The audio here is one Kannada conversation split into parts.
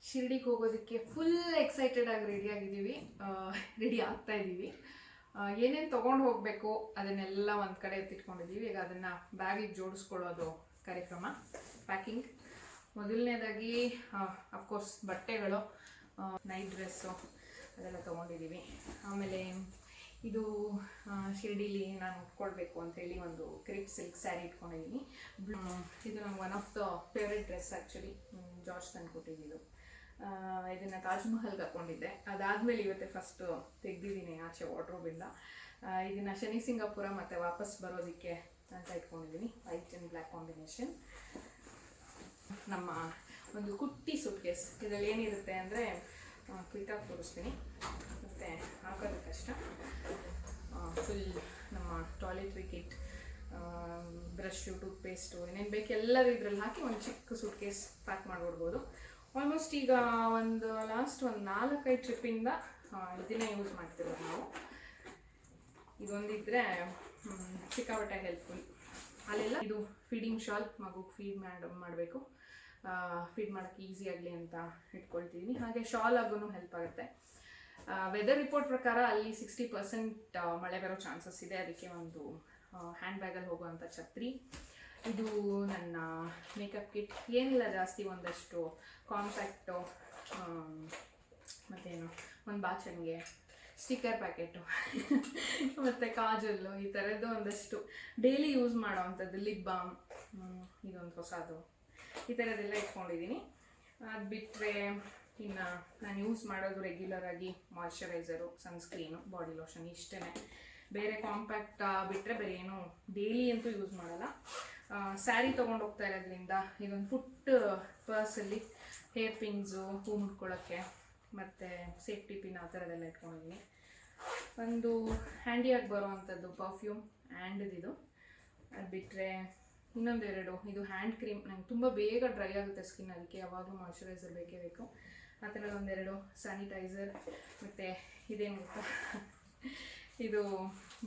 ಶಿರ್ಡಿಗೆ ಹೋಗೋದಕ್ಕೆ ಫುಲ್ ಎಕ್ಸೈಟೆಡ್ ಆಗಿ ರೆಡಿ ಆಗ್ತಾ ಇದ್ದೀವಿ. ಏನೇನು ತೊಗೊಂಡು ಹೋಗಬೇಕು ಅದನ್ನೆಲ್ಲ ಒಂದು ಕಡೆ ಎತ್ತಿಟ್ಕೊಂಡಿದ್ದೀವಿ. ಈಗ ಅದನ್ನು ಬ್ಯಾಗಿಗೆ ಜೋಡಿಸ್ಕೊಳ್ಳೋದು ಕಾರ್ಯಕ್ರಮ, ಪ್ಯಾಕಿಂಗ್. ಮೊದಲನೇದಾಗಿ ಅಫ್ಕೋರ್ಸ್ ಬಟ್ಟೆಗಳು, ನೈಟ್ ಡ್ರೆಸ್ಸು ಅದೆಲ್ಲ ತೊಗೊಂಡಿದ್ದೀವಿ. ಆಮೇಲೆ ಇದು ಶಿರ್ಡಿಲಿ ನಾನು ಉಟ್ಕೊಳ್ಬೇಕು ಅಂಥೇಳಿ ಒಂದು ಕ್ರೇಪ್ ಸಿಲ್ಕ್ ಸ್ಯಾರಿ ಇಟ್ಕೊಂಡಿದ್ದೀನಿ. ಇದು ನಮ್ಗೆ one of the favourite dress actually, George ತಂದು ಕೊಟ್ಟಿದ್ದು. ಇದನ್ನು ತಾಜ್ ಮಹಲ್ಗೆ ಹಾಕ್ಕೊಂಡಿದ್ದೆ. ಅದಾದಮೇಲೆ ಇವತ್ತೇ ಫಸ್ಟು ತೆಗೆದಿದ್ದೀನಿ ಆಚೆ ವಾರ್ಡ್ರೋಬಿಂದ. ಇದನ್ನು ಶನಿ ಸಿಂಗಾಪುರ ಮತ್ತು ವಾಪಸ್ ಬರೋದಕ್ಕೆ ಅಂತ ಇಟ್ಕೊಂಡಿದ್ದೀನಿ. White and black combination. ನಮ್ಮ ಒಂದು ಕುಟ್ಟಿ ಸೂಟ್ಕೇಸ್. ಇದರಲ್ಲಿ ಏನಿರುತ್ತೆ ಅಂದರೆ ಕ್ವಿಕ್ಕಾಗಿ ತೋರಿಸ್ತೀನಿ, ಮತ್ತು ಹಾಕೋದು ಕಷ್ಟ. ಫುಲ್ ನಮ್ಮ ಟಾಯ್ಲೆಟ್ರಿ ಕಿಟ್, ಬ್ರಷು, ಟೂತ್ಪೇಸ್ಟು, ಏನೇನು ಬೇಕು ಎಲ್ಲರೂ ಇದರಲ್ಲಿ ಹಾಕಿ ಒಂದು ಚಿಕ್ಕ ಸೂಟ್ಕೇಸ್ ಪ್ಯಾಕ್ ಮಾಡಿಬಿಡ್ಬೋದು. ಆಲ್ಮೋಸ್ಟ್ ಈಗ ಲಾಸ್ಟ್ ಒಂದು 4-5 ಟ್ರಿಪ್ಪಿಂದ ಇದನ್ನೇ ಯೂಸ್ ಮಾಡ್ತಿರೋದು ನಾವು. ಇದೊಂದಿದ್ದರೆ ಸಿಕ್ಕಾಪಟ್ಟೆ ಹೆಲ್ಪ್ಫುಲ್. ಅಲ್ಲೆಲ್ಲ ಇದು ಫೀಡಿಂಗ್ ಶಾಲ್, ಮಗುಗೆ ಮಾಡಬೇಕು, ಫೀಡ್ ಮಾಡೋಕ್ಕೆ ಈಸಿ ಆಗಲಿ ಅಂತ ಇಟ್ಕೊಳ್ತಿದ್ದೀನಿ. ಹಾಗೆ ಶಾಲ್ ಆಗೂ ಹೆಲ್ಪ್ ಆಗುತ್ತೆ. ವೆದರ್ ರಿಪೋರ್ಟ್ ಪ್ರಕಾರ ಅಲ್ಲಿ 60% ಮಳೆ ಬರೋ ಚಾನ್ಸಸ್ ಇದೆ. ಅದಕ್ಕೆ ಒಂದು ಹ್ಯಾಂಡ್ ಬ್ಯಾಗಲ್ಲಿ ಹೋಗುವಂಥ ಛತ್ರಿ. ಇದು ನನ್ನ ಮೇಕಪ್ ಕಿಟ್. ಏನಿಲ್ಲ ಜಾಸ್ತಿ, ಒಂದಷ್ಟು ಕಾಂಪ್ಯಾಕ್ಟು, ಮತ್ತೇನು ಒಂದು ಬಾಚಣಿಗೆ, ಸ್ಟಿಕ್ಕರ್ ಪ್ಯಾಕೆಟು ಮತ್ತು ಕಾಜಲ್ಲು, ಈ ಥರದ್ದು ಒಂದಷ್ಟು ಡೈಲಿ ಯೂಸ್ ಮಾಡೋ ಅಂಥದ್ದು, ಲಿಪ್ ಬಾಮ್, ಇದೊಂದು ಹೊಸದು, ಈ ಥರದ್ದೆಲ್ಲ ಇಟ್ಕೊಂಡಿದ್ದೀನಿ. ಅದು ಬಿಟ್ಟರೆ ಇನ್ನು ನಾನು ಯೂಸ್ ಮಾಡೋದು ರೆಗ್ಯುಲರ್ ಆಗಿ ಮಾಯ್ಶ್ಚರೈಸರು, ಸನ್ಸ್ಕ್ರೀನು, ಬಾಡಿ ಲೋಷನ್, ಇಷ್ಟೇ. ಬೇರೆ ಕಾಂಪ್ಯಾಕ್ಟ್ ಬಿಟ್ಟರೆ ಬೇರೆ ಏನು ಡೈಲಿ ಅಂತೂ ಯೂಸ್ ಮಾಡಲ್ಲ. ಸ್ಯಾರಿ ತೊಗೊಂಡು ಹೋಗ್ತಾ ಇರೋದ್ರಿಂದ ಇದೊಂದು ಪುಟ್ಟ ಪರ್ಸಲ್ಲಿ ಹೇರ್ ಪಿನ್ಸು, ಹೂ ಮುಟ್ಕೊಳ್ಳೋಕ್ಕೆ, ಮತ್ತು ಸೇಫ್ಟಿ ಪಿನ್, ಆ ಥರದ್ದೆಲ್ಲ ಇಟ್ಕೊಂಡಿದ್ದೀನಿ. ಒಂದು ಹ್ಯಾಂಡಿಯಾಗಿ ಬರೋ ಅಂಥದ್ದು ಪರ್ಫ್ಯೂಮ್ ಆ್ಯಂಡ್ದಿದು. ಅದು ಬಿಟ್ಟರೆ ಇನ್ನೊಂದೆರಡು, ಇದು ಹ್ಯಾಂಡ್ ಕ್ರೀಮ್. ನಂಗೆ ತುಂಬ ಬೇಗ ಡ್ರೈ ಆಗುತ್ತೆ ಸ್ಕಿನ್, ಅದಕ್ಕೆ ಯಾವಾಗಲೂ ಮಾಯ್ಶ್ಚರೈಸರ್ ಬೇಕೇ ಬೇಕು. ಆ ಥರದ್ದು ಒಂದೆರಡು ಸ್ಯಾನಿಟೈಸರ್. ಮತ್ತು ಇದೇನು ಗೊತ್ತಾ, ಇದು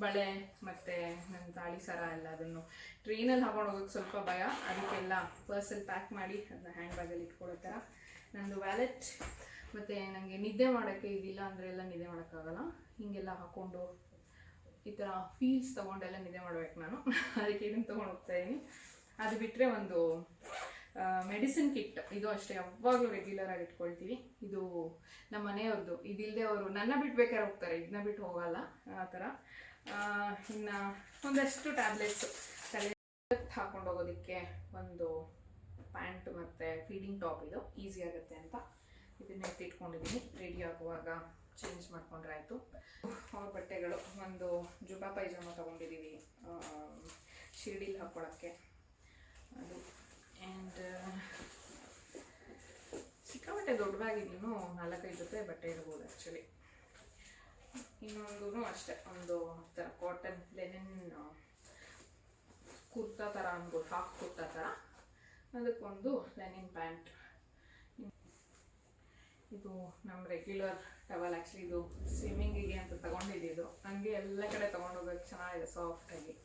ಬಳೆ ಮತ್ತು ನನ್ನ ತಾಳಿ ಸರ ಎಲ್ಲ, ಅದನ್ನು ಟ್ರೈನಲ್ಲಿ ಹಾಕೊಂಡು ಹೋಗೋಕ್ಕೆ ಸ್ವಲ್ಪ ಭಯ, ಅದಕ್ಕೆಲ್ಲ ಪರ್ಸಲ್ಲಿ ಪ್ಯಾಕ್ ಮಾಡಿ ಅದನ್ನ ಹ್ಯಾಂಡ್ ಬ್ಯಾಗಲ್ಲಿ ಇಟ್ಕೊಳ್ಳೋ ಥರ. ನಂದು ವ್ಯಾಲೆಟ್. ಮತ್ತು ನನಗೆ ನಿದ್ದೆ ಮಾಡೋಕ್ಕೆ ಇದಿಲ್ಲ ಅಂದರೆ ಎಲ್ಲ ನಿದ್ದೆ ಮಾಡೋಕ್ಕಾಗಲ್ಲ. ಹೀಗೆಲ್ಲ ಹಾಕ್ಕೊಂಡು ಈ ಥರ ಫೀಲ್ಸ್ ತೊಗೊಂಡೆಲ್ಲ ನಿದ್ದೆ ಮಾಡ್ಬೇಕು ನಾನು, ಅದಕ್ಕೆ ಇದನ್ನು ತೊಗೊಂಡು ಹೋಗ್ತಾಯಿದ್ದೀನಿ. ಅದು ಬಿಟ್ಟರೆ ಒಂದು ಮೆಡಿಸಿನ್ ಕಿಟ್. ಇದು ಅಷ್ಟೇ, ಯಾವಾಗಲೂ ರೆಗ್ಯುಲರ್ ಆಗಿ ಇಟ್ಕೊಳ್ತೀವಿ. ಇದು ನಮ್ಮ ಮನೆಯವ್ರದ್ದು. ಇದಿಲ್ಲದೆ ಅವರು ನನ್ನ ಬಿಟ್ಟು ಬೇಕಾದ್ರೆ ಹೋಗ್ತಾರೆ, ಇದನ್ನ ಬಿಟ್ಟು ಹೋಗಲ್ಲ, ಆ ಥರ. ಇನ್ನು ಒಂದಷ್ಟು ಟ್ಯಾಬ್ಲೆಟ್ಸು, ತಲೆ ಹಾಕ್ಕೊಂಡು ಹೋಗೋದಕ್ಕೆ ಒಂದು ಪ್ಯಾಂಟ್ ಮತ್ತು ಫೀಡಿಂಗ್ ಟಾಪ್. ಇದು ಈಸಿ ಆಗುತ್ತೆ ಅಂತ ಇದನ್ನ ಎತ್ತಿಟ್ಕೊಂಡಿದ್ದೀನಿ. ರೆಡಿ ಆಗುವಾಗ ಚೇಂಜ್ ಮಾಡ್ಕೊಂಡ್ರೆ ಆಯಿತು. ಅವ್ರ ಬಟ್ಟೆಗಳು, ಒಂದು ಜುಬಾ ಪೈಜಾಮ ತೊಗೊಂಡಿದ್ದೀವಿ ಶಿರ್ಡಿಲಿ ಹಾಕ್ಕೊಳ್ಳೋಕ್ಕೆ, ಅದು. ಆ್ಯಂಡ್ ಸಿಕ್ಕಾಪಟ್ಟೆ ದೊಡ್ಡ ಬ್ಯಾಗಿಗೂ 4-5 ಜೊತೆ ಬಟ್ಟೆ ಇರ್ಬೋದು ಆ್ಯಕ್ಚುಲಿ. ಇನ್ನೊಂದು ಅಷ್ಟೇ, ಒಂದು ಥರ ಕಾಟನ್ ಲೆನಿನ್ ಕುರ್ತಾ ಥರ ಅನ್ಬೋದು, ಹಾಫ್ ಕುರ್ತಾ ಥರ, ಅದಕ್ಕೊಂದು ಲೆನಿನ್ ಪ್ಯಾಂಟ್. ಇದು ನಮ್ಮ ರೆಗ್ಯುಲರ್ ಟವಲ್. ಆ್ಯಕ್ಚುಲಿ ಇದು ಸ್ವಿಮ್ಮಿಂಗಿಗೆ ಅಂತ ತೊಗೊಂಡಿದ್ದು, ನನಗೆ ಎಲ್ಲ ಕಡೆ ತೊಗೊಂಡೋಗೋಕ್ಕೆ ಚೆನ್ನಾಗಿದೆ, ಸಾಫ್ಟಾಗಿ.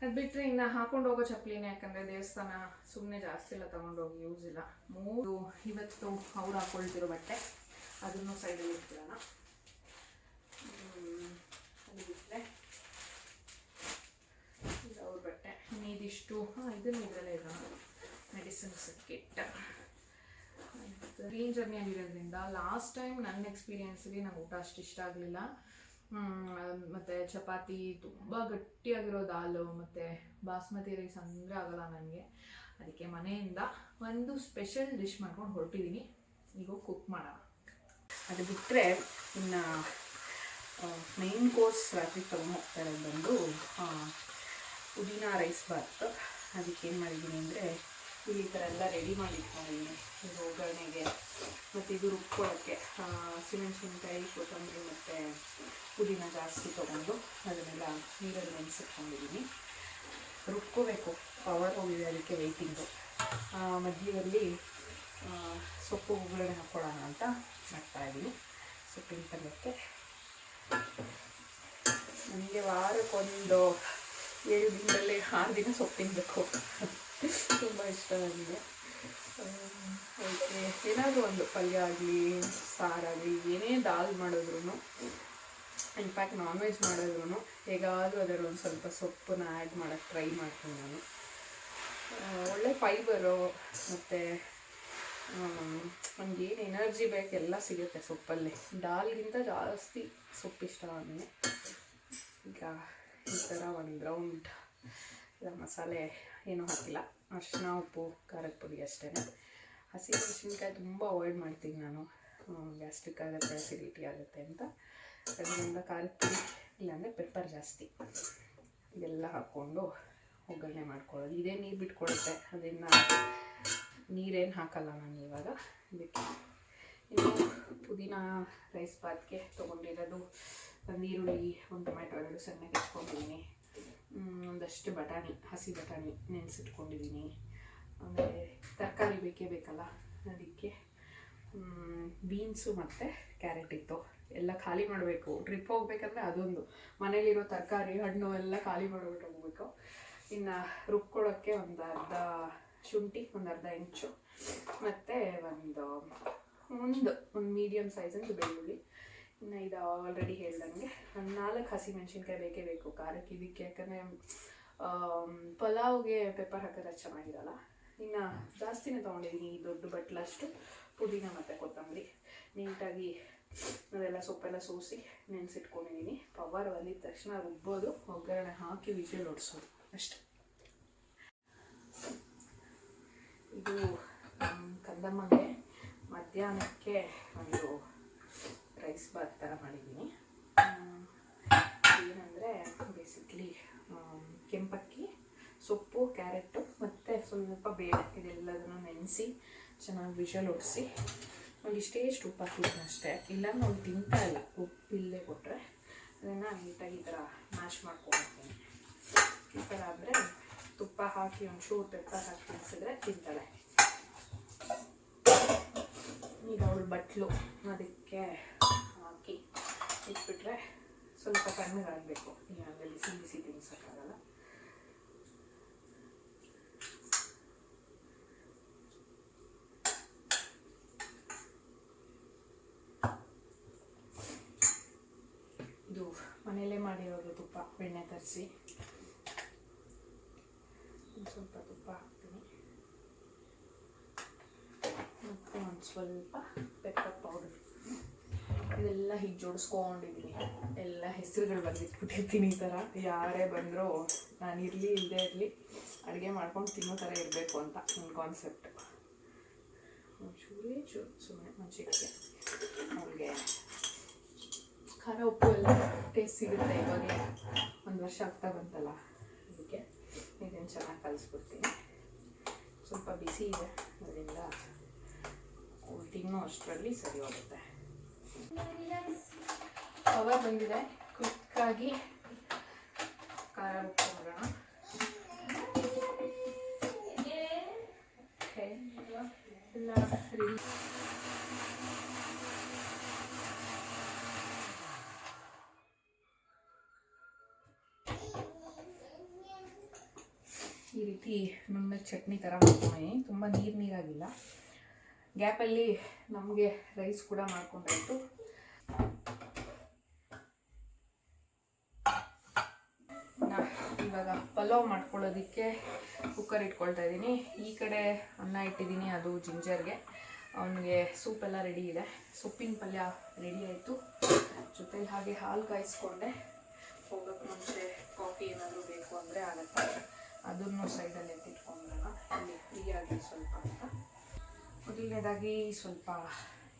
ಅದು ಬಿಟ್ಟರೆ ಇನ್ನು ಹಾಕೊಂಡು ಹೋಗೋ ಚಪ್ಪಲಿನೇ, ಯಾಕಂದರೆ ದೇವಸ್ಥಾನ ಸುಮ್ಮನೆ ಜಾಸ್ತಿ ಎಲ್ಲ ತೊಗೊಂಡೋಗಿ ಯೂಸ್ ಇಲ್ಲ. 3 ಇವತ್ತು ಅವ್ರು ಹಾಕ್ಕೊಳ್ತಿರೋ ಬಟ್ಟೆ, ಅದನ್ನು ಸೈಡಲ್ಲಿ ಇಟ್ಬಿಡೋಣ. ಅದು ಬಿಟ್ಟರೆ ಇದು ಅವ್ರ ಬಟ್ಟೆ. ಇದಿಷ್ಟು ಇದನ್ನು ಇದರಲ್ಲೇ ಇರೋಣ, ಮೆಡಿಸಿನ್ಸ್ ಕಿಟ್. ಗ್ರೀನ್ ಜರ್ನಿಯಲ್ಲಿರೋದ್ರಿಂದ ಲಾಸ್ಟ್ ಟೈಮ್ ನನ್ನ ಎಕ್ಸ್ಪೀರಿಯೆನ್ಸಲ್ಲಿ ನಂಗೆ ಊಟ ಅಷ್ಟು ಇಷ್ಟ ಆಗಲಿಲ್ಲ. ಮತ್ತು ಚಪಾತಿ, ತುಂಬ ಗಟ್ಟಿಯಾಗಿರೋ ದಾಲು ಮತ್ತು ಬಾಸ್ಮತಿ ರೈಸ್ ಅಂದರೆ ಆಗೋಲ್ಲ ನನಗೆ. ಅದಕ್ಕೆ ಮನೆಯಿಂದ ಒಂದು ಸ್ಪೆಷಲ್ ಡಿಶ್ ಮಾಡ್ಕೊಂಡು ಹೊರಟಿದ್ದೀನಿ. ಈಗ ಕುಕ್ ಮಾಡೋಣ. ಅದು ಬಿಟ್ಟರೆ ಇನ್ನು ಮೇನ್ ಕೋರ್ಸ್ ರಾತ್ರಿ ತೊಗೊಂಡು ಹೋಗ್ತಾ ಇರೋದು ಬಂದು ಪುದೀನ ರೈಸ್ ಬಾತ್. ಅದಕ್ಕೇನು ಮಾಡಿದ್ದೀನಿ ಅಂದರೆ ಈ ಥರ ಎಲ್ಲ ರೆಡಿ ಮಾಡಿ ಇಟ್ಕೊಂಡಿದ್ದೀನಿ. ಇದು ಒಗ್ಗರಣೆಗೆ ಮತ್ತು ಇದು ರುಬ್ಕೊಳ್ಳೋಕ್ಕೆ ಹಸಿಮೆಣಸಿನ್ಕಾಯಿ, ಕೊತ್ತಂಬರಿ ಮತ್ತು ಪುದೀನ ಜಾಸ್ತಿ ತೊಗೊಂಡು ಅದನ್ನೆಲ್ಲ ನೀರಲ್ಲಿ ನೆನೆಸಿಟ್ಕೊಂಡಿದ್ದೀನಿ. ರುಬ್ಕೋಬೇಕು, ಪವರ್ ಹೋಗಿದೆ, ಅದಕ್ಕೆ ವೆಯ್ಟಿಂಗು. ಮಧ್ಯದಲ್ಲಿ ಸೊಪ್ಪು ಒಗ್ಗರಣೆ ಹಾಕ್ಕೊಳ್ಳೋಣ ಅಂತ ಮಾಡ್ತಾಯಿದ್ದೀನಿ. ಸೊಪ್ಪಿನ ಪಲ್ಯಕ್ಕೆ ನನಗೆ ವಾರಕ್ಕೊಂದು 7 ದಿನದಲ್ಲಿ 6 ದಿನ ಸೊಪ್ಪು ತಿನ್ನಬೇಕು. ತುಂಬ ಇಷ್ಟ ನನಗೆ. ಅದಕ್ಕೆ ಏನಾದರೂ ಒಂದು ಪಲ್ಯ ಆಗಲಿ ಸಾರಾಗಲಿ ಏನೇ ದಾಲ್ ಮಾಡಿದ್ರು, ಇನ್ಫ್ಯಾಕ್ಟ್ ನಾನ್ ವೆಜ್ ಮಾಡಿದ್ರು ಹೇಗಾದರೂ ಅದರಲ್ಲಿ ಒಂದು ಸ್ವಲ್ಪ ಸೊಪ್ಪನ್ನ ಆ್ಯಡ್ ಮಾಡೋಕ್ಕೆ ಟ್ರೈ ಮಾಡ್ತೀನಿ ನಾನು. ಒಳ್ಳೆ ಫೈಬರು ಮತ್ತು ನಮಗೇನು ಎನರ್ಜಿ ಬೇಕು ಎಲ್ಲ ಸಿಗುತ್ತೆ ಸೊಪ್ಪಲ್ಲಿ. ದಾಲ್ಗಿಂತ ಜಾಸ್ತಿ ಸೊಪ್ಪು ಇಷ್ಟ ನನಗೆ. ಈಗ ಈ ಥರ ಒಂದು ರೌಂಡ್ ಮಸಾಲೆ ಏನೂ ಹಾಕಿಲ್ಲ, ಅರಿಶಿನ ಉಪ್ಪು ಖಾರದ ಪುಡಿ ಅಷ್ಟೇ. ಹಸಿ ಮೆಣಸಿನ್ಕಾಯಿ ತುಂಬ ಅವಾಯ್ಡ್ ಮಾಡ್ತೀನಿ ನಾನು, ಗ್ಯಾಸ್ಟ್ರಿಕ್ ಆಗುತ್ತೆ, ಅಸಿಡಿಟಿ ಆಗುತ್ತೆ ಅಂತ. ಅದರಿಂದ ಖಾರದ ಪುಡಿ ಇಲ್ಲಾಂದರೆ ಪೆಪ್ಪರ್ ಜಾಸ್ತಿ ಇದೆಲ್ಲ ಹಾಕ್ಕೊಂಡು ಒಗ್ಗರಣೆ ಮಾಡ್ಕೊಳ್ಳೋದು. ಇದೇ ನೀರು ಬಿಟ್ಕೊಡುತ್ತೆ, ಅದನ್ನು ನೀರೇನು ಹಾಕಲ್ಲ ನಾನು ಇವಾಗ. ಇದಕ್ಕೆ ಇನ್ನು ಪುದೀನ ರೈಸ್ ಬಾತ್ಗೆ ತೊಗೊಂಡಿರೋದು ಒಂದು ಈರುಳ್ಳಿ, ಒಂದು ಟೊಮೆಟೊ, 2 ಸಣ್ಣಗೆ ಹೆಚ್ಕೊಂಡಿದ್ದೀನಿ. ಒಂದಷ್ಟು ಬಟಾಣಿ, ಹಸಿ ಬಟಾಣಿ ನೆನೆಸಿಟ್ಕೊಂಡಿದ್ದೀನಿ. ಆಮೇಲೆ ತರಕಾರಿ ಬೇಕೇ ಬೇಕಲ್ಲ, ಅದಕ್ಕೆ ಬೀನ್ಸು ಮತ್ತು ಕ್ಯಾರೆಟ್ ಇತ್ತು. ಎಲ್ಲ ಖಾಲಿ ಮಾಡಬೇಕು. ಟ್ರಿಪ್ ಹೋಗ್ಬೇಕಂದ್ರೆ ಅದೊಂದು, ಮನೇಲಿರೋ ತರಕಾರಿ ಹಣ್ಣು ಎಲ್ಲ ಖಾಲಿ ಮಾಡಿಬಿಟ್ಟು ಹೋಗ್ಬೇಕು. ಇನ್ನು ರುಬ್ಕೊಳ್ಳೋಕ್ಕೆ ಒಂದು ಅರ್ಧ ಶುಂಠಿ, ಒಂದು ಅರ್ಧ ಇಂಚು, ಮತ್ತು ಒಂದು ಮೀಡಿಯಮ್ ಸೈಜಿಂದು ಬೆಳ್ಳುಳ್ಳಿ. ಇನ್ನು ಇದು ಆಲ್ರೆಡಿ ಹೇಳ್ದಂಗೆ ಒಂದು 4 ಹಸಿಮೆಣ್ಸಿನ್ಕಾಯಿ ಬೇಕೇ ಬೇಕು ಖಾರಕ್ಕೆ ಇದಕ್ಕೆ, ಯಾಕಂದರೆ ಪಲಾವ್ಗೆ ಪೆಪ್ಪರ್ ಹಾಕಿದ್ರೆ ಚೆನ್ನಾಗಿರಲ್ಲ. ಇನ್ನು ಜಾಸ್ತಿನೇ ತೊಗೊಂಡಿದ್ದೀನಿ, ದೊಡ್ಡ ಬಟ್ಲಷ್ಟು ಪುದೀನ ಮತ್ತು ಕೊತ್ತಂಬರಿ. ನೀಟಾಗಿ ಅದೆಲ್ಲ ಸೊಪ್ಪೆಲ್ಲ ಸೋಸಿ ನೆನೆಸಿಟ್ಕೊಂಡಿದ್ದೀನಿ. ಪವರ್ ಬಂದಿದ ತಕ್ಷಣ ರುಬ್ಬೋದು, ಒಗ್ಗರಣೆ ಹಾಕಿ ವಿಜಿಲ್ ಹೊಡ್ಸೋದು ಅಷ್ಟೆ. ಇದು ಕಂದಮ್ಮಗೆ ಮಧ್ಯಾಹ್ನಕ್ಕೆ ಒಂದು ರೈಸ್ ಬಾತ್ ಥರ ಮಾಡಿದ್ದೀನಿ. ಏನಂದರೆ ಬೇಸಿಕ್ಲಿ ಕೆಂಪಕ್ಕಿ, ಸೊಪ್ಪು, ಕ್ಯಾರೆಟು ಮತ್ತು ಸ್ವಲ್ಪ ಬೇಳೆ ಇದೆಲ್ಲದನ್ನು ನೆನೆಸಿ ಚೆನ್ನಾಗಿ ವಿಷಲ್ ಹೊಡಿಸಿ ಒಂದಿಷ್ಟೇ ಉಪ್ಪು ಹಾಕಿದ್ದೀನಿ ಅಷ್ಟೇ. ಇಲ್ಲಾಂದ್ರೆ ಅವ್ನು ತಿಂತಾ ಇಲ್ಲ ಉಪ್ಪಿಲ್ಲದೆ ಕೊಟ್ಟರೆ. ಅದನ್ನು ನೀಟಾಗಿ ಈ ಥರ ಮ್ಯಾಶ್ ಮಾಡ್ಕೊಳ್ತೀನಿ. ಈ ಥರ ಆದರೆ ತುಪ್ಪ ಹಾಕಿ ಒಂಚೂರು ಪೆಪ್ಪರ್ ಹಾಕಿ ತಿನ್ಸಿದ್ರೆ ತಿಂತಾಳೆ. ಈಗ ಅವಳು ಬಟ್ಲು, ಅದಕ್ಕೆ ಹಾಕಿ ಇಟ್ಬಿಟ್ರೆ ಸ್ವಲ್ಪ ತಣ್ಣಗಾಗಬೇಕು. ಇಲ್ಲಾಂದರೆ ಬಿಸಿ ಬಿಸಿ ತಿನ್ಸೋಕ್ಕಾಗಲ್ಲ. ಇದು ಮನೆಯಲ್ಲೇ ಮಾಡಿರೋದು ತುಪ್ಪ, ಬೆಣ್ಣೆ ತರಿಸಿ ಸ್ವಲ್ಪ ತುಪ್ಪ ಹಾಕ್ತೀನಿ ಮತ್ತು ಒಂದು ಸ್ವಲ್ಪ ಪೆಪ್ಪರ್ ಪೌಡರ್. ಇದೆಲ್ಲ ಹೀಗೆ ಜೋಡಿಸ್ಕೊಂಡಿದ್ದೀನಿ. ಎಲ್ಲ ಹೆಸರುಗಳು ಬಂದಿಟ್ಬಿಟ್ಟಿರ್ತೀನಿ. ಈ ಥರ ಯಾರೇ ಬಂದರೂ ನಾನು ಇರಲಿ ಇಲ್ಲದೆ ಇರಲಿ ಅಡುಗೆ ಮಾಡ್ಕೊಂಡು ತಿನ್ನೋ ಥರ ಇರಬೇಕು ಅಂತ ನನ್ನ ಕಾನ್ಸೆಪ್ಟ್. ಒಂಚೂರೇ ಸುಮ್ಮನೆ ಮುಂಚೆಗೆ ಅವ್ರಿಗೆ ಖಾರ ಉಪ್ಪು ಎಲ್ಲ ಟೇಸ್ಟ್ ಸಿಗುತ್ತೆ. ಇವಾಗ 1 ವರ್ಷ ಆಗ್ತಾ ಬಂತಲ್ಲ, ಅದಕ್ಕೆ ಇದನ್ನು ಚೆನ್ನಾಗಿ ಕಲಿಸ್ಬಿಡ್ತೀನಿ. ಸ್ವಲ್ಪ ಬಿಸಿ ಇದೆ, ಅದರಿಂದ ತಿನ್ನೋ ಅಷ್ಟರಲ್ಲಿ ಸರಿ ಹೋಗುತ್ತೆ. ಪವರ್ ಬಂದಿದೆ, ಕ್ವಿಕ್ಕಾಗಿ ಖಾರ ಉಪ್ಪು ಮಾಡೋಣ. ಎಲ್ಲ ರೆಡಿ. ಈ ರೀತಿ ನುಣ್ಣಗೆ ಚಟ್ನಿ ಥರ ಮಾಡ್ತೀನಿ. ತುಂಬ ನೀರಾಗಿಲ್ಲ. ಗ್ಯಾಪಲ್ಲಿ ನಮಗೆ ರೈಸ್ ಕೂಡ ಮಾಡ್ಕೊಂಡಾಯಿತು. ಇವಾಗ ಪಲಾವ್ ಮಾಡ್ಕೊಳ್ಳೋದಕ್ಕೆ ಕುಕ್ಕರ್ ಇಟ್ಕೊಳ್ತಾ ಇದ್ದೀನಿ. ಈ ಕಡೆ ಅನ್ನ ಇಟ್ಟಿದ್ದೀನಿ, ಅದು ಜಿಂಜರ್ಗೆ. ಅವನಿಗೆ ಸೂಪೆಲ್ಲ ರೆಡಿ ಇದೆ. ಸೊಪ್ಪಿನ ಪಲ್ಯ ರೆಡಿ ಆಯಿತು. ಜೊತೆಲಿ ಹಾಗೆ ಹಾಲು ಕಾಯಿಸ್ಕೊಂಡೆ. ಹೋಗೋಕ್ಕೆ ಮುಂಚೆ ಕಾಫಿ ಏನಾದರೂ ಬೇಕು ಅಂದರೆ ಆಗುತ್ತೆ. ಅದನ್ನು ಸೈಡಲ್ಲಿ ಎತ್ತಿಟ್ಕೊಂಡ್ರಲ್ಲ, ಇಲ್ಲಿ ಫ್ರೀಯಾಗಿ ಸ್ವಲ್ಪ ಅಂತ. ಮೊದಲನೇದಾಗಿ ಸ್ವಲ್ಪ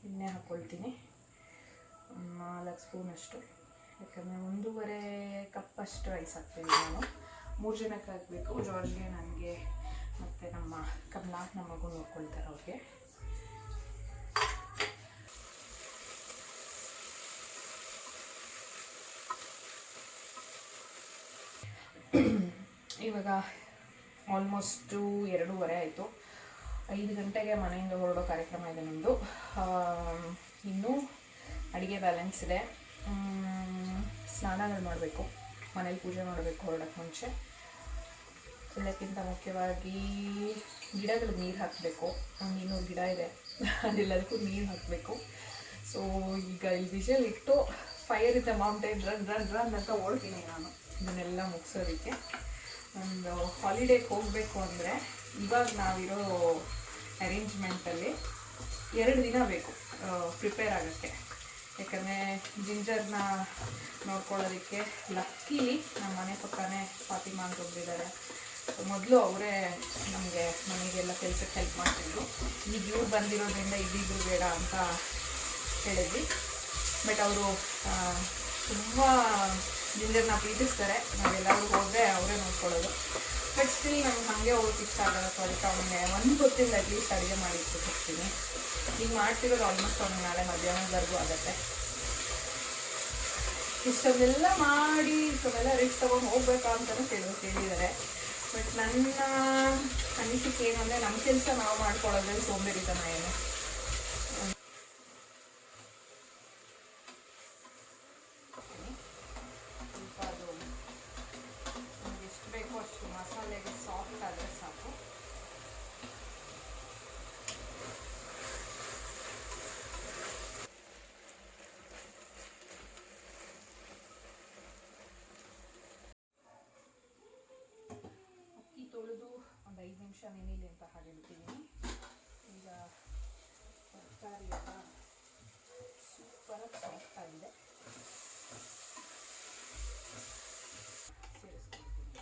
ಎಣ್ಣೆ ಹಾಕ್ಕೊಳ್ತೀನಿ, 4 ಸ್ಪೂನಷ್ಟು. ಯಾಕಂದರೆ 1.5 ಕಪ್ಪಷ್ಟು ರೈಸ್ ಹಾಕ್ತೀನಿ ನಾನು. 3 ಜನಕ್ಕೆ ಹಾಕಬೇಕು. ಜಾರ್ಜ್ಗೆ, ನನಗೆ ಮತ್ತು ನಮ್ಮ ಕಮಲಾ, ನಮ್ಮ ಮಗು ನೋಡ್ಕೊಳ್ತಾರೆ ಅವ್ರಿಗೆ. ಇವಾಗ ಆಲ್ಮೋಸ್ಟು 2:30 ಆಯಿತು. 5 ಗಂಟೆಗೆ ಮನೆಯಿಂದ ಹೊರಡೋ ಕಾರ್ಯಕ್ರಮ ಇದೆ ನಮ್ಮದು. ಇನ್ನೂ ಅಡುಗೆ ಬ್ಯಾಲೆನ್ಸ್ ಇದೆ. ಸ್ನಾನಗಳು ಮಾಡಬೇಕು, ಮನೇಲಿ ಪೂಜೆ ಮಾಡಬೇಕು ಹೊರಡೋಕ್ಕೆ ಮುಂಚೆ. ಎಲ್ಲಕ್ಕಿಂತ ಮುಖ್ಯವಾಗಿ ಗಿಡಗಳಿಗೆ ನೀರು ಹಾಕಬೇಕು. ಒಂದು 200 ಗಿಡ ಇದೆ, ಅದೆಲ್ಲದಕ್ಕೂ ನೀರು ಹಾಕಬೇಕು. ಸೊ ಈಗ ಇಲ್ಲಿ ವಿಷಲ್ ಇಟ್ಟು fire in the mountain run run run ಅಂತ ಓಡ್ತೀನಿ ನಾನು ಇದನ್ನೆಲ್ಲ ಮುಗಿಸೋದಕ್ಕೆ. ಒಂದು ಹಾಲಿಡೇಗೆ ಹೋಗಬೇಕು ಅಂದರೆ ಇವಾಗ ನಾವಿರೋ ಅರೇಂಜ್ಮೆಂಟಲ್ಲಿ 2 ದಿನ ಬೇಕು ಪ್ರಿಪೇರ್ ಆಗೋಕ್ಕೆ. ಯಾಕಂದರೆ ಜಿಂಜರ್ನ ನೋಡ್ಕೊಳ್ಳೋದಕ್ಕೆ ಲಕ್ಕೀಲಿ ನಮ್ಮ ಮನೆ ಪಕ್ಕನೇ ಫಾತಿಮಾ ಅಂತ ಒಬ್ಬರಿದ್ದಾರೆ. ಮೊದಲು ಅವರೇ ನಮಗೆ ಮನೆಗೆಲ್ಲ ಕೆಲಸಕ್ಕೆ ಹೆಲ್ಪ್ ಮಾಡ್ತಿದ್ರು. ಈಗ ಇವ್ರು ಬಂದಿರೋದ್ರಿಂದ ಇದಿದ್ದು ಬೇಡ ಅಂತ ಹೇಳಿದ್ವಿ. ಬಟ್ ಅವರು ತುಂಬ ಜಿಂಜರ್ನ ಪ್ರೀತಿಸ್ತಾರೆ. ನಾವೆಲ್ಲರೂ ಹೋದರೆ ಅವರೇ ನೋಡ್ಕೊಳ್ಳೋದು. ಬಟ್ ಸ್ಟಿಲ್ ನಮ್ಗೆ ಹಾಗೆ ಹೋಗೋಕ್ಕೆ ಇಷ್ಟ ಆಗಲ್ಲ. ಸೊ ಅದಕ್ಕೆ ಅವನಿಗೆ ಒಂದು ಹೊತ್ತಿಂದ ಅಟ್ಲೀಸ್ಟ್ ಅಡುಗೆ ಮಾಡಿ ಇಟ್ಬಿಟ್ಟಿರ್ತೀನಿ. ಈಗ ಮಾಡ್ತಿರೋದು ಆಲ್ಮೋಸ್ಟ್ ಅವ್ನಿಗೆ ನಾಳೆ ಮಧ್ಯಾಹ್ನದವರೆಗೂ ಆಗುತ್ತೆ. ಇಷ್ಟೊಂದೆಲ್ಲ ಮಾಡಿ ಇಷ್ಟೊಂದೆಲ್ಲ ರಿಸ್ಕ್ ತೊಗೊಂಡು ಹೋಗ್ಬೇಕಾ ಅಂತಲೂ ಕೇಳಿದ್ದಾರೆ. ಬಟ್ ನನ್ನ ಅನಿಸಿಕೆ ಏನು ಅಂದರೆ ನಮ್ಮ ಕೆಲಸ ನಾವು ಮಾಡ್ಕೊಳ್ಳೋದ್ರಲ್ಲಿ ಸೋಂಬೇರಿತನ ಏನು. ಅದು ನಮ್ಗೆ ಎಷ್ಟು ಬೇಕೋ ಅಷ್ಟು ಮಸಾಲೆಗೆ ಸಾಫ್ಟ್ ಆದರೆ ಸಾಕು. ತೊಳೆದು ಒಂದು 5 ನಿಮಿಷ ನೆನೆಯಲಿ ಅಂತ ಹಾಕಿಡ್ತೀನಿ. ಈಗ ತರಕಾರಿ ಎಲ್ಲ ಸೂಪರಾಗಿ ಸಾಫ್ಟ್ ಆಗಿದೆ. ಸೇರಿಸ್ಕೊಳ್ತೀನಿ.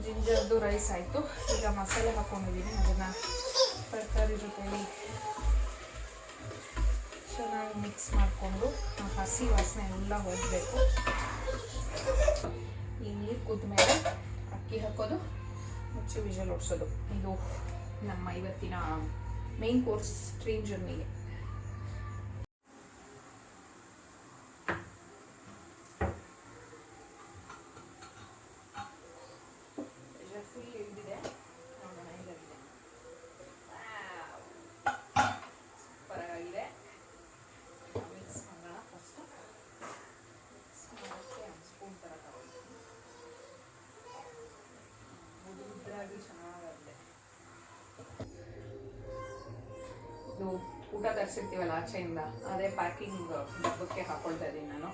ಜಿಂಜರ್ದು ರೈಸ್ ಆಯಿತು. ಈಗ ಮಸಾಲೆ ಹಾಕ್ಕೊಂಡಿದ್ದೀನಿ. ಅದನ್ನು ತರಕಾರಿ ಜೊತೆಲಿ ಚೆನ್ನಾಗಿ ಮಿಕ್ಸ್ ಮಾಡಿಕೊಂಡು ಹಸಿ ವಾಸನೆ ಎಲ್ಲ ಹೋಗಬೇಕು. ಈ ನೀರು ಕುದ್ಮೇಲೆ ಅಕ್ಕಿ ಹಾಕೋದು, ಮುಚ್ಚಿ ವಿಷಲ್ ಓಡಿಸೋದು. ಇದು ನಮ್ಮ ಇವತ್ತಿನ ಮೇನ್ ಕೋರ್ಸ್ ಟ್ರೈನ್ ಜರ್ನಿಗೆ. ಫುಲ್ ಇಳಿದಿದೆ ನೋಡೋಣ ಹೇಗಾಗಿದೆ. ಸೂಪರಾಗಿದೆ. ಮಿಕ್ಸ್ ಮಾಡೋಣ. ಫಸ್ಟು ಮಿಕ್ಸ್ ಮಾಡೋಕ್ಕೆ ಒಂದು ಸ್ಪೂನ್ ಥರ ತಗೊಳ್ತೀನಿ. ಉದ್ರಾಗಿ ಚೆನ್ನಾಗಿದೆ. ಇದು ಊಟ ತರಿಸಿರ್ತೀವಲ್ಲ ಆಚೆಯಿಂದ, ಅದೇ ಪ್ಯಾಕಿಂಗ್ ಡಬ್ಬಕ್ಕೆ ಹಾಕೊಳ್ತಾ ಇದ್ದೀನಿ ನಾನು.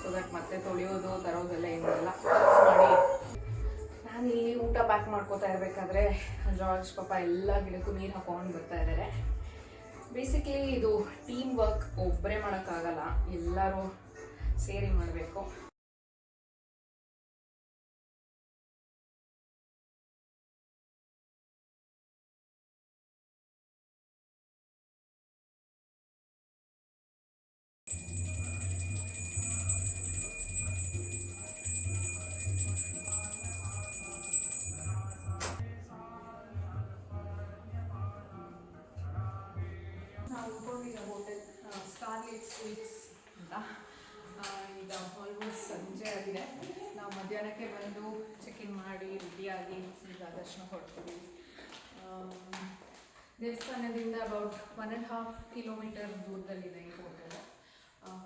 ಸೊ ದಟ್ ಮತ್ತೆ ತೊಳೆಯೋದು ತರೋದೆಲ್ಲ ಏನಿಲ್ಲ ಮಾಡಿ. ನಾನಿಲ್ಲಿ ಊಟ ಪ್ಯಾಕ್ ಮಾಡ್ಕೋತಾ ಇರಬೇಕಾದ್ರೆ ಜಾರ್ಜ್ ಪಾಪ ಎಲ್ಲ ಗಿಡಕ್ಕೂ ನೀರು ಹಾಕೊಂಡು ಬರ್ತಾ ಇದ್ದಾರೆ. ಬೇಸಿಕ್ಲಿ ಇದು ಟೀಮ್ ವರ್ಕ್, ಒಬ್ಬರೇ ಮಾಡೋಕ್ಕಾಗಲ್ಲ, ಎಲ್ಲರೂ ಸೇರಿ ಮಾಡಬೇಕು. ನಾವು ಉಳ್ಕೊಂಡಿರೋ ಹೋಟೆಲ್ ಸ್ಟಾರ್ಲೈಟ್ ಸ್ವೀಟ್ಸ್ ಅಂತ. ಈಗ ಆಲ್ಮೋಸ್ಟ್ ಸಂಜೆ ಆಗಿದೆ. ನಾವು ಮಧ್ಯಾಹ್ನಕ್ಕೆ ಬಂದು ಚೆಕ್-ಇನ್ ಮಾಡಿ ರೆಡಿಯಾಗಿ ಈಗ ದರ್ಶನ ಹೊರಡ್ತೀವಿ. ದೇವಸ್ಥಾನದಿಂದ ಅಬೌಟ್ 1.5 ಕಿಲೋಮೀಟರ್ ದೂರದಲ್ಲಿದೆ ಈ ಹೋಟೆಲ್.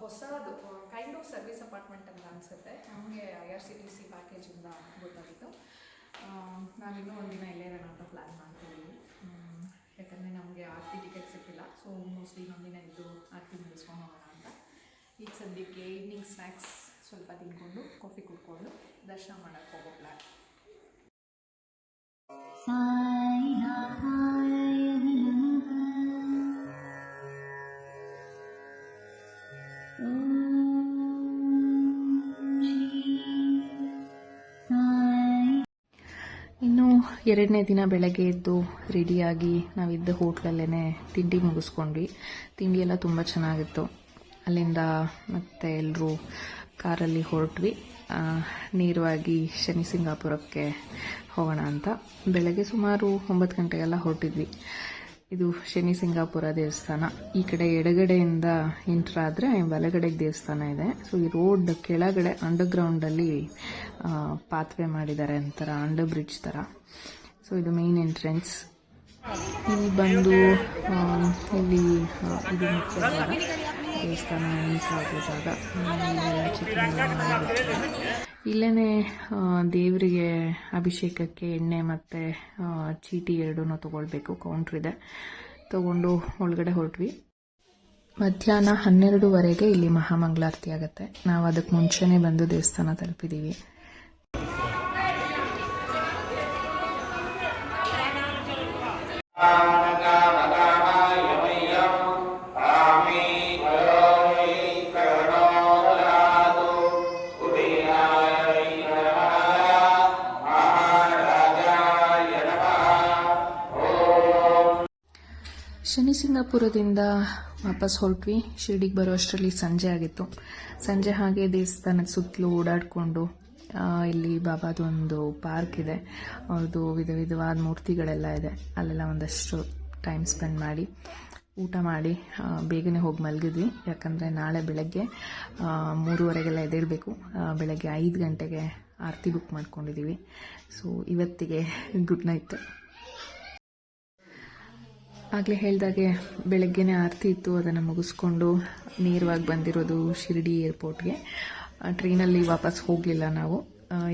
ಹೊಸದು ಕೈಂಡ್ ಆಫ್ ಸರ್ವಿಸ್ ಅಪಾರ್ಟ್ಮೆಂಟ್ ಅಂತ ಅನಿಸುತ್ತೆ. ನಮಗೆ IRCTC ಪ್ಯಾಕೇಜಿಂದ ಗೊತ್ತಾಗಿತ್ತು. ನಾವಿನ್ನೂ ಒಂದಿನ ಇಲ್ಲೇ ಇರೋಣ ಅಂತ ಪ್ಲ್ಯಾನ್ ಮಾಡ್ತಿದ್ದೀವಿ. ಯಾಕಂದರೆ ನಮಗೆ ಆರತಿ ಟಿಕೆಟ್ ಸಿಕ್ಕಿಲ್ಲ. ಸೊ ಮೋಸ್ಟ್ಲಿ ಒಂದಿನ ಇದ್ದು ಆರತಿ ಮುಗಿಸ್ಕೊಂಡು ಹೋಗೋಣ ಅಂತ. ಈಗ ಸದ್ಯಕ್ಕೆ ಈವ್ನಿಂಗ್ ಸ್ನ್ಯಾಕ್ಸ್ ಸ್ವಲ್ಪ ತಿನ್ಕೊಂಡು ಕಾಫಿ ಕುಡ್ಕೊಂಡು ದರ್ಶನ ಮಾಡೋಕ್ಕೆ ಹೋಗೋ ಪ್ಲ್ಯಾನ್. ಇನ್ನು 2ನೇ ದಿನ ಬೆಳಗ್ಗೆ ಎದ್ದು ರೆಡಿಯಾಗಿ ನಾವಿದ್ದ ಹೋಟ್ಲಲ್ಲೇ ತಿಂಡಿ ಮುಗಿಸ್ಕೊಂಡ್ವಿ. ತಿಂಡಿ ಎಲ್ಲ ತುಂಬ ಚೆನ್ನಾಗಿತ್ತು. ಅಲ್ಲಿಂದ ಮತ್ತೆ ಎಲ್ಲರೂ ಕಾರಲ್ಲಿ ಹೊರಟ್ವಿ. ನೇರವಾಗಿ ಶನಿ ಸಿಂಗಾಪುರಕ್ಕೆ ಹೋಗೋಣ ಅಂತ. ಬೆಳಗ್ಗೆ ಸುಮಾರು 9 ಗಂಟೆಗೆಲ್ಲ ಹೊರಟಿದ್ವಿ. ಇದು ಶನಿ ಸಿಂಗಾಪುರ ದೇವಸ್ಥಾನ. ಈ ಕಡೆ ಎಡಗಡೆಯಿಂದ ಎಂಟ್ರ್ ಆದರೆ ಬಲಗಡೆಗೆ ದೇವಸ್ಥಾನ ಇದೆ. ಸೊ ಈ ರೋಡ್ ಕೆಳಗಡೆ ಅಂಡರ್ಗ್ರೌಂಡಲ್ಲಿ ಪಾತ್ವೆ ಮಾಡಿದ್ದಾರೆ, ಒಂಥರ ಅಂಡರ್ ಬ್ರಿಡ್ಜ್ ಥರ. ಸೊ ಇದು ಮೇನ್ ಎಂಟ್ರೆನ್ಸ್. ಇಲ್ಲಿ ಬಂದು ಇಲ್ಲಿ ಇದು ಮುಖ್ಯ ದ್ವಾರ. ದೇವಸ್ಥಾನ ಎಂಟ್ರಾಗೋ ಜಾಗ. ಇಲ್ಲೆಲ್ಲ ಇಲ್ಲೇ ದೇವರಿಗೆ ಅಭಿಷೇಕಕ್ಕೆ ಎಣ್ಣೆ ಮತ್ತು ಚೀಟಿ ಎರಡೂ ತೊಗೊಳ್ಬೇಕು. ಕೌಂಟ್ರ್ ಇದೆ, ತೊಗೊಂಡು ಒಳಗಡೆ ಹೊರಟ್ವಿ. ಮಧ್ಯಾಹ್ನ 12:15 ಇಲ್ಲಿ ಮಹಾಮಂಗಳಾರತಿ ಆಗುತ್ತೆ. ನಾವು ಅದಕ್ಕೆ ಮುಂಚೆನೇ ಬಂದು ದೇವಸ್ಥಾನ ತಲುಪಿದ್ದೀವಿ. ಶನಿಸಿಂಗಾಪುರದಿಂದ ವಾಪಸ್ ಹೊರಟ್ವಿ. ಶಿರ್ಡಿಗೆ ಬರೋ ಅಷ್ಟರಲ್ಲಿ ಸಂಜೆ ಆಗಿತ್ತು. ಸಂಜೆ ಹಾಗೆ ದೇವಸ್ಥಾನದ ಸುತ್ತಲೂ ಓಡಾಡಿಕೊಂಡು ಇಲ್ಲಿ ಬಾಬಾದು ಒಂದು ಪಾರ್ಕ್ ಇದೆ, ಅವ್ರದ್ದು ವಿಧ ವಿಧವಾದ ಮೂರ್ತಿಗಳೆಲ್ಲ ಇದೆ, ಅಲ್ಲೆಲ್ಲ ಒಂದಷ್ಟು ಟೈಮ್ ಸ್ಪೆಂಡ್ ಮಾಡಿ ಊಟ ಮಾಡಿ ಬೇಗನೆ ಹೋಗಿ ಮಲಗಿದ್ವಿ. ಯಾಕಂದರೆ ನಾಳೆ ಬೆಳಗ್ಗೆ 3:30ಗೆಲ್ಲ ಎದ್ದೇಳಬೇಕು. ಬೆಳಗ್ಗೆ 5 ಗಂಟೆಗೆ ಆರತಿ ಬುಕ್ ಮಾಡ್ಕೊಂಡಿದ್ದೀವಿ. ಸೊ ಇವತ್ತಿಗೆ ಗುಡ್ ನೈಟ್. ಆಗಲೇ ಹೇಳಿದಾಗೆ ಬೆಳಗ್ಗೆನೇ ಆರತಿ ಇತ್ತು, ಅದನ್ನು ಮುಗಿಸ್ಕೊಂಡು ನೇರವಾಗಿ ಬಂದಿರೋದು ಶಿರ್ಡಿ ಏರ್ಪೋರ್ಟ್ಗೆ. ಟ್ರೈನಲ್ಲಿ ವಾಪಸ್ ಹೋಗಲಿಲ್ಲ ನಾವು.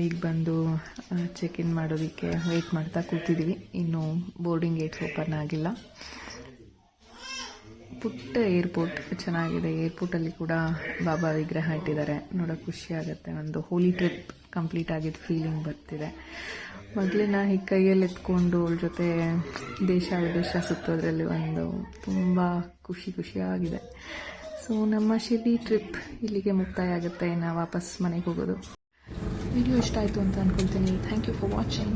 ಈಗ ಬಂದು ಚೆಕ್ ಇನ್ ಮಾಡೋದಕ್ಕೆ ವೆಯ್ಟ್ ಮಾಡ್ತಾ ಕೂತಿದ್ದೀವಿ. ಇನ್ನೂ ಬೋರ್ಡಿಂಗ್ ಗೇಟ್ಸ್ ಓಪನ್ ಆಗಿಲ್ಲ. ಪುಟ್ಟ ಏರ್ಪೋರ್ಟ್, ಚೆನ್ನಾಗಿದೆ. ಏರ್ಪೋರ್ಟಲ್ಲಿ ಕೂಡ ಬಾಬಾ ವಿಗ್ರಹ ಇಟ್ಟಿದ್ದಾರೆ, ನೋಡೋಕೆ ಖುಷಿ ಆಗುತ್ತೆ. ಒಂದು ಹೋಲಿ ಟ್ರಿಪ್ ಕಂಪ್ಲೀಟ್ ಆಗಿದ್ದ ಫೀಲಿಂಗ್ ಬರ್ತಿದೆ. ಮೊದಲಿನ ಈ ಕೈಯಲ್ಲಿ ಎತ್ಕೊಂಡು ಅವಳ ಜೊತೆ ದೇಶ ವಿದೇಶ ಸುತ್ತೋದ್ರಲ್ಲಿ ಒಂದು ತುಂಬ ಖುಷಿಯಾಗಿದೆ. ಸೊ ನಮ್ಮ ಶಿರ್ಡಿ ಟ್ರಿಪ್ ಇಲ್ಲಿಗೆ ಮುಕ್ತಾಯ ಆಗುತ್ತೆ. ನಾವು ವಾಪಸ್ ಮನೆಗೆ ಹೋಗೋದು. ವಿಡಿಯೋ ಇಷ್ಟ ಆಯಿತು ಅಂತ ಅಂದ್ಕೊಳ್ತೀನಿ. Thank you for watching.